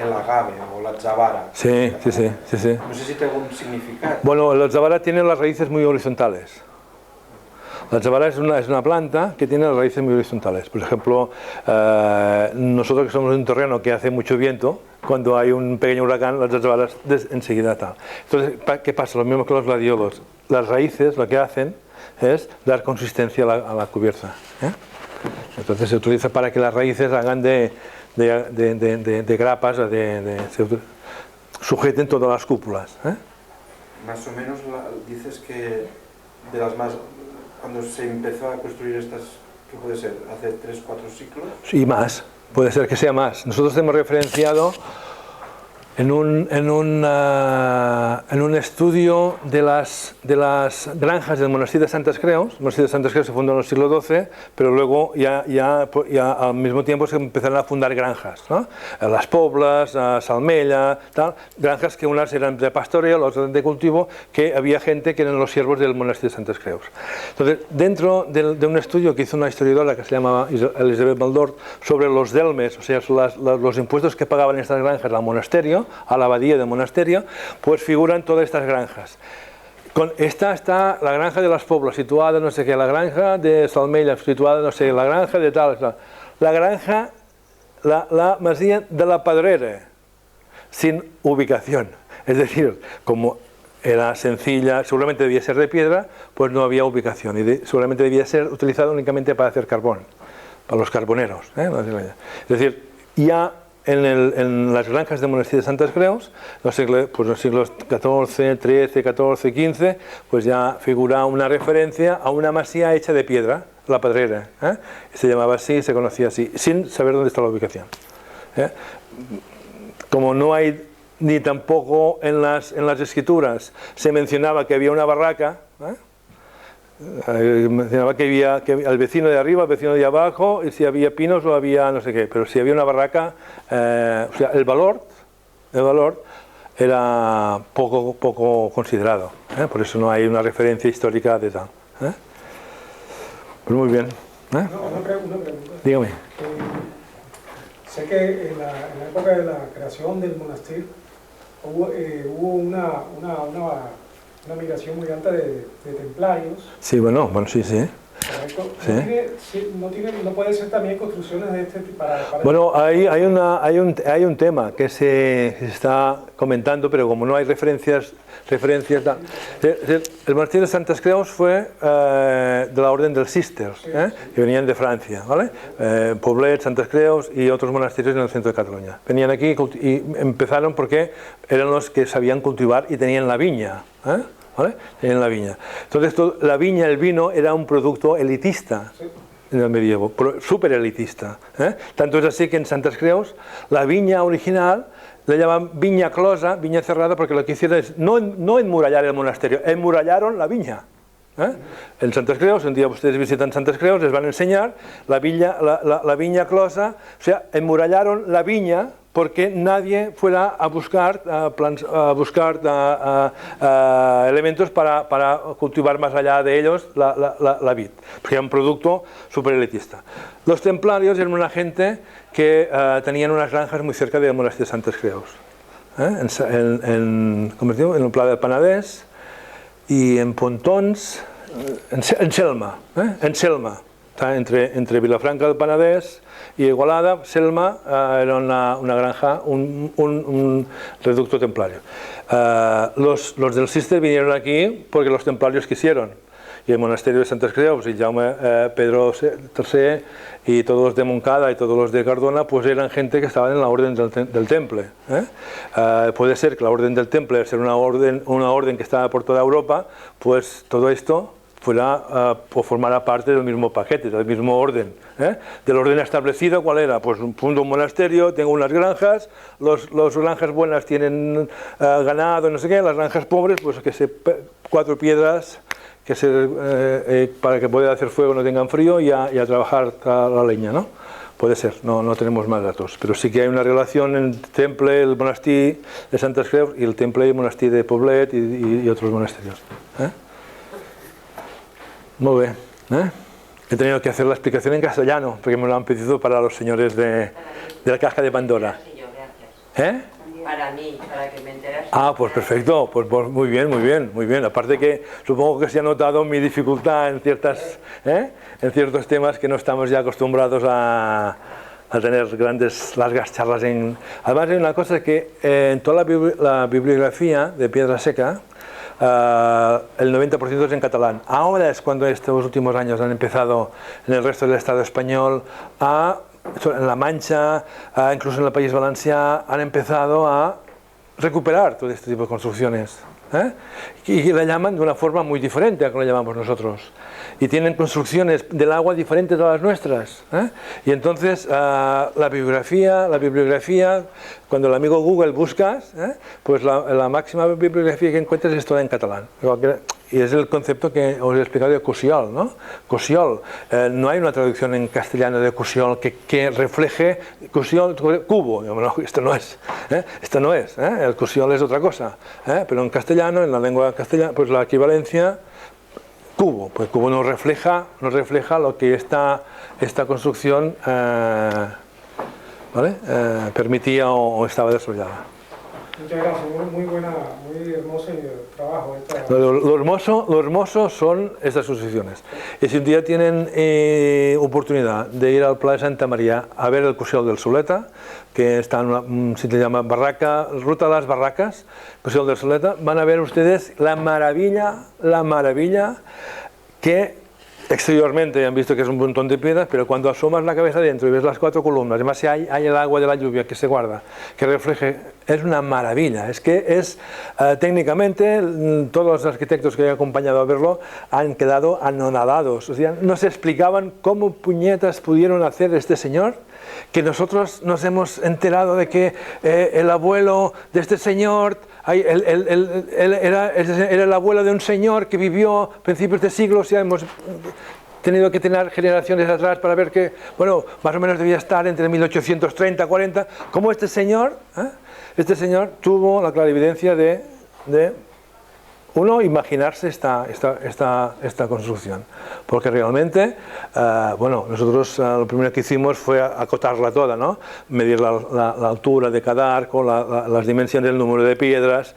S3: el agave o la tzavara.
S1: Sí.
S3: No sé si tiene algún significado.
S1: Bueno, la tzavara tiene las raíces muy horizontales. La tzavara es una planta que tiene las raíces muy horizontales. Por ejemplo, nosotros que somos de un terreno que hace mucho viento, cuando hay un pequeño huracán, las tzavaras enseguida tal. Entonces, ¿qué pasa? Lo mismo que los gladiolos. Las raíces lo que hacen es dar consistencia a la cubierta. Entonces se utiliza para que las raíces hagan de grapas, sujeten todas las cúpulas.
S3: Más o menos dices que de las más... Cuando se empezó a construir estas, ¿qué puede ser? ¿Hace 3 o 4 siglos?
S1: Y más, puede ser que sea más. Nosotros hemos referenciado en un estudio de las granjas del monasterio de Santes Creus. El monasterio de Santes Creus se fundó en el siglo XII, pero luego ya al mismo tiempo se empezaron a fundar granjas, ¿no? Las Poblas, Salmella, tal, granjas que unas eran de pastoreo, otras de cultivo, que había gente que eran los siervos del monasterio de Santes Creus. Entonces, dentro de un estudio que hizo una historiadora que se llamaba Elisabet Maldort sobre los delmes, o sea, los impuestos que pagaban estas granjas al monasterio, a la abadía del monasterio, pues figuran todas estas granjas. Esta está la granja de las Poblas, situada no sé qué, la granja de Salmella, situada no sé, la granja de tal, la granja, la masía de la Padrera, sin ubicación. Es decir, como era sencilla, seguramente debía ser de piedra, pues no había ubicación y seguramente debía ser utilizada únicamente para hacer carbón, para los carboneros, ¿eh? Es decir, ya en las granjas del monasterio de Santes Creus, los siglos XIV, XIII, XIV, XV, pues ya figura una referencia a una masía hecha de piedra, la Padrera, ¿eh? Se llamaba así, se conocía así, sin saber dónde está la ubicación, ¿eh? Como no hay, ni tampoco en las escrituras se mencionaba que había una barraca, ¿eh? Mencionaba que había el vecino de arriba, el vecino de abajo, y si había pinos o había no sé qué, pero si había una barraca, o sea, el valor era poco considerado, ¿eh? Por eso no hay una referencia histórica de tal, ¿eh? Pues muy bien, ¿eh?
S4: Una pregunta.
S1: Dígame.
S4: Sé que en la época de la creación del monasterio hubo una migración muy alta de templarios.
S1: Sí, bueno, sí.
S4: Correcto.
S1: Sí.
S4: No puede ser también construcciones de este tipo para
S1: bueno, hay un tema que se está comentando, pero como no hay referencias el monasterio de Santes Creus fue de la orden del Císter, que venían de Francia, ¿vale? Poblet, Santes Creus y otros monasterios en el centro de Cataluña. Venían aquí y empezaron porque eran los que sabían cultivar y tenían la viña, ¿eh? ¿Vale? Tenían la viña. Entonces, la viña, el vino, era un producto elitista en el medievo, súper elitista, ¿eh? Tanto es así que en Santes Creus la viña original le llaman viña closa, viña cerrada, porque lo que hicieron es no enmurallar el monasterio, enmurallaron la viña, ¿eh? En Santes Creus, un día ustedes visitan Santes Creus, les van a enseñar la viña closa, o sea, enmurallaron la viña porque nadie fuera a buscar elementos para cultivar más allá de ellos la vid, porque era un producto súper elitista. Los templarios eran una gente que tenían unas granjas muy cerca del monasterio de Santes Creus, en el Pla del Penedès y en Pontons, en Selma, entre Vilafranca del Penedès y Igualada. Selma era una granja, un reducto templario. Los del Císter vinieron aquí porque los templarios quisieron, y el monasterio de Santes Creus y Jaume Pedro III y todos los de Montcada y todos los de Cardona pues eran gente que estaban en la orden del Temple, ¿eh? Puede ser que la orden del Temple, al ser una orden que estaba por toda Europa, pues todo esto formara parte del mismo paquete, del mismo orden, ¿eh? Del orden establecido, ¿cuál era? Pues fundo un monasterio, tengo unas granjas, las granjas buenas tienen ganado, no sé qué, las granjas pobres, pues que 4 piedras para que pueda hacer fuego, no tengan frío y a trabajar la leña, ¿no? Puede ser, no tenemos más datos, pero sí que hay una relación entre el Temple, el monasterio de Santes Creus y el Temple y el monasterio de Poblet y otros monasterios, ¿eh? Muy bien, ¿eh? He tenido que hacer la explicación en castellano, porque me lo han pedido para los señores de la caja de Pandora. ¿Eh?
S5: Para mí, para que me enterase.
S1: Ah, pues perfecto, pues muy bien. Aparte que supongo que se ha notado mi dificultad en ciertos temas que no estamos ya acostumbrados a tener largas charlas. Además hay una cosa que en toda la bibliografía de Piedra Seca, el 90% es en catalán. Ahora es cuando estos últimos años han empezado en el resto del Estado español en La Mancha, incluso en el País Valencià, han empezado a recuperar todo este tipo de construcciones, Y la llaman de una forma muy diferente a como la llamamos nosotros. Y tienen construcciones del agua diferentes a las nuestras. Y entonces la bibliografía, cuando el amigo Google buscas, pues la máxima bibliografía que encuentras es toda en catalán. Y es el concepto que os he explicado de Cusiol, ¿no? Cusiol. No hay una traducción en castellano de Cusiol que refleje Cusiol, cubo. No, esto no es. Esto no es. El Cusiol es otra cosa. Pero en castellano, en la lengua castellana, pues la equivalencia cubo. Pues cubo no refleja lo que esta construcción ¿vale? Permitía o estaba desarrollada.
S4: Muchas gracias, muy hermoso trabajo.
S1: Lo hermoso son estas construcciones. Y si un día tienen oportunidad de ir al Pla de Santa María a ver el Cusiol del Soleta, que está en un sitio que se llama Ruta de las Barracas, Cusiol del Soleta, van a ver ustedes la maravilla que exteriormente han visto que es un montón de piedras, pero cuando asomas la cabeza dentro y ves las 4 columnas, además si hay el agua de la lluvia que se guarda, que refleje, es una maravilla. Es que es técnicamente todos los arquitectos que he acompañado a verlo han quedado anonadados, o sea, no se explicaban cómo puñetas pudieron hacer este señor, que nosotros nos hemos enterado de que el abuelo de este señor era el abuelo de un señor que vivió a principios de siglo, ya hemos tenido que tener generaciones atrás para ver que, bueno, más o menos debía estar entre 1830 y 40, como este señor tuvo la clarividencia de uno, imaginarse esta construcción, porque realmente, bueno, nosotros lo primero que hicimos fue acotarla toda, ¿no? Medir la altura de cada arco, las dimensiones del número de piedras.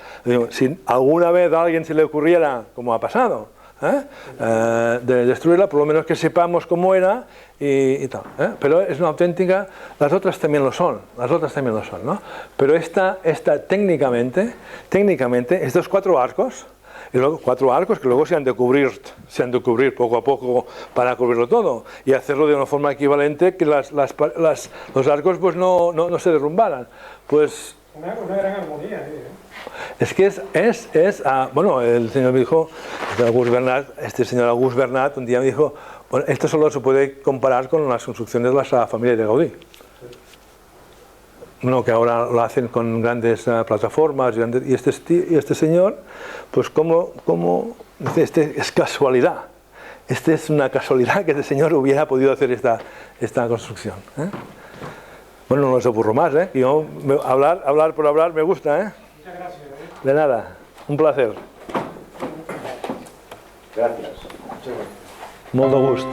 S1: Si alguna vez a alguien se le ocurriera, como ha pasado, de destruirla, por lo menos que sepamos cómo era y tal. Pero es una auténtica, las otras también lo son, ¿no? Pero esta técnicamente, estos 4 arcos, y luego 4 arcos que luego se han de cubrir poco a poco para cubrirlo todo y hacerlo de una forma equivalente que los arcos pues no se derrumbaran. Pues
S4: una gran armonía ahí,
S1: es que bueno, el señor me dijo, este señor Auguste Bernat un día me dijo, bueno, esto solo se puede comparar con las construcciones de la familia de Gaudí. Bueno, que ahora lo hacen con grandes plataformas y este señor, pues como es casualidad. Es una casualidad que este señor hubiera podido hacer esta construcción. Bueno, no los aburro más, Yo, hablar por hablar me gusta,
S4: Muchas gracias.
S1: De nada, un placer.
S2: Gracias.
S1: Molt de gust.